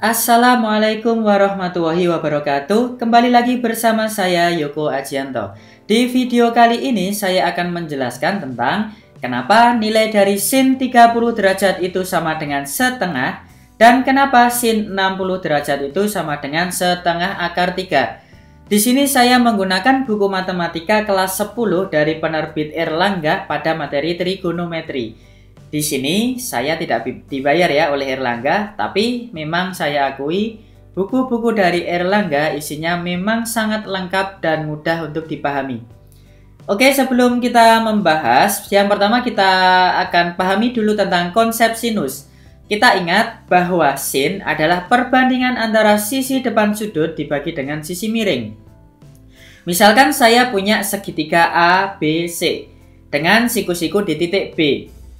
Assalamualaikum warahmatullahi wabarakatuh. Kembali lagi bersama saya Yoko Ajianto. Di video kali ini saya akan menjelaskan tentang kenapa nilai dari sin 30 derajat itu sama dengan setengah dan kenapa sin 60 derajat itu sama dengan setengah akar 3. Di sini saya menggunakan buku matematika kelas 10 dari penerbit Erlangga pada materi trigonometri. Di sini saya tidak dibayar ya oleh Erlangga, tapi memang saya akui buku-buku dari Erlangga isinya memang sangat lengkap dan mudah untuk dipahami. Oke, sebelum kita membahas, yang pertama kita akan pahami dulu tentang konsep sinus. Kita ingat bahwa sin adalah perbandingan antara sisi depan sudut dibagi dengan sisi miring. Misalkan saya punya segitiga A, B, C dengan siku-siku di titik B.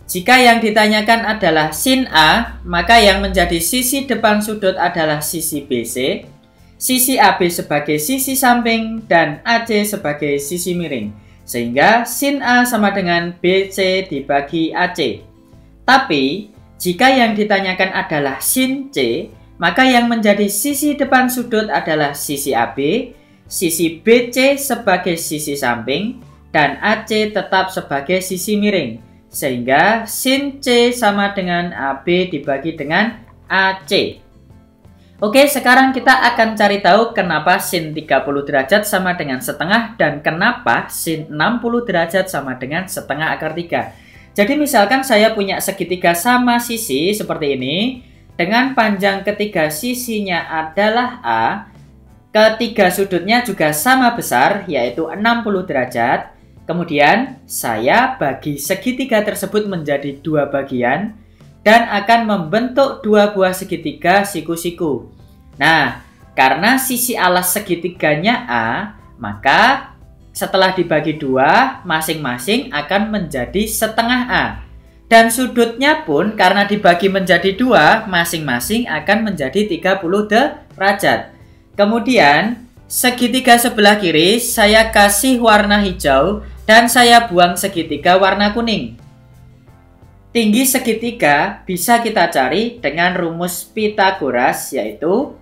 Jika yang ditanyakan adalah sin A, maka yang menjadi sisi depan sudut adalah sisi BC, sisi AB sebagai sisi samping, dan AC sebagai sisi miring. Sehingga sin A sama dengan BC dibagi AC. Tapi, jika yang ditanyakan adalah sin C, maka yang menjadi sisi depan sudut adalah sisi AB, sisi BC sebagai sisi samping, dan AC tetap sebagai sisi miring. Sehingga sin C sama dengan AB dibagi dengan AC. Oke, sekarang kita akan cari tahu kenapa sin 30 derajat sama dengan setengah dan kenapa sin 60 derajat sama dengan setengah akar 3. Jadi misalkan saya punya segitiga sama sisi seperti ini, dengan panjang ketiga sisinya adalah A, ketiga sudutnya juga sama besar yaitu 60 derajat. Kemudian saya bagi segitiga tersebut menjadi dua bagian dan akan membentuk dua buah segitiga siku-siku. Nah, karena sisi alas segitiganya A, maka setelah dibagi dua, masing-masing akan menjadi setengah A. Dan sudutnya pun karena dibagi menjadi dua, masing-masing akan menjadi 30 derajat. Kemudian, segitiga sebelah kiri saya kasih warna hijau dan saya buang segitiga warna kuning. Tinggi segitiga bisa kita cari dengan rumus Pythagoras, yaitu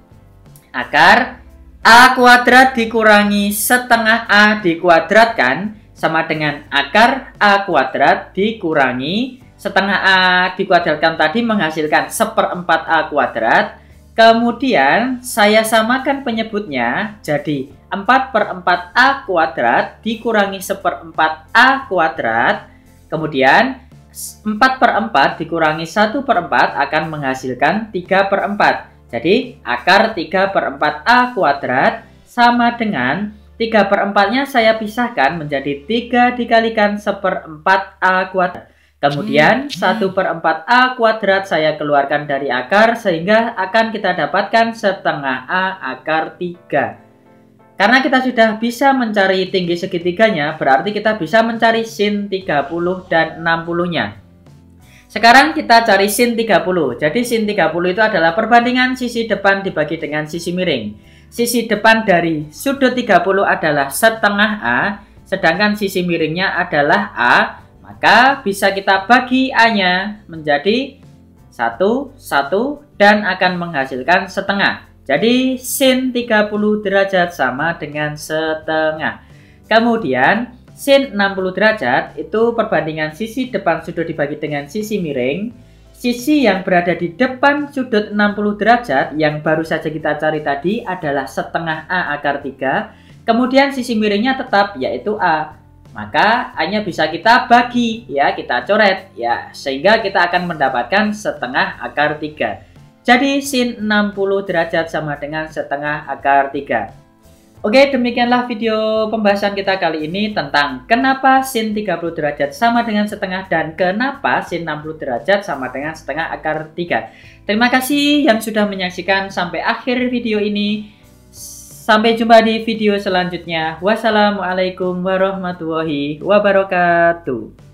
akar A kuadrat dikurangi setengah A dikuadratkan sama dengan akar A kuadrat dikurangi setengah A dikuadratkan tadi menghasilkan seperempat A kuadrat. Kemudian saya samakan penyebutnya jadi 4/4 A kuadrat dikurangi seperempat A kuadrat. Kemudian 4/4 dikurangi 1/4 akan menghasilkan 3/4. Jadi akar 3/4 A kuadrat sama dengan 3/4-nya saya pisahkan menjadi 3 dikalikan seperempat A kuadrat. Kemudian 1/4 A kuadrat saya keluarkan dari akar sehingga akan kita dapatkan setengah A akar 3. Karena kita sudah bisa mencari tinggi segitiganya, berarti kita bisa mencari sin 30 dan 60-nya. Sekarang kita cari sin 30. Jadi sin 30 itu adalah perbandingan sisi depan dibagi dengan sisi miring. Sisi depan dari sudut 30 adalah setengah A, sedangkan sisi miringnya adalah A. Maka bisa kita bagi A-nya menjadi 1, 1 dan akan menghasilkan setengah. Jadi sin 30 derajat sama dengan setengah. Kemudian sin 60 derajat itu perbandingan sisi depan sudut dibagi dengan sisi miring. Sisi yang berada di depan sudut 60 derajat yang baru saja kita cari tadi adalah setengah A akar 3. Kemudian sisi miringnya tetap yaitu A. Maka A-nya bisa kita bagi, ya kita coret, ya sehingga kita akan mendapatkan setengah akar 3. Jadi sin 60 derajat sama dengan setengah akar 3. Oke, demikianlah video pembahasan kita kali ini tentang kenapa sin 30 derajat sama dengan setengah dan kenapa sin 60 derajat sama dengan setengah akar 3. Terima kasih yang sudah menyaksikan sampai akhir video ini. Sampai jumpa di video selanjutnya. Wassalamualaikum warahmatullahi wabarakatuh.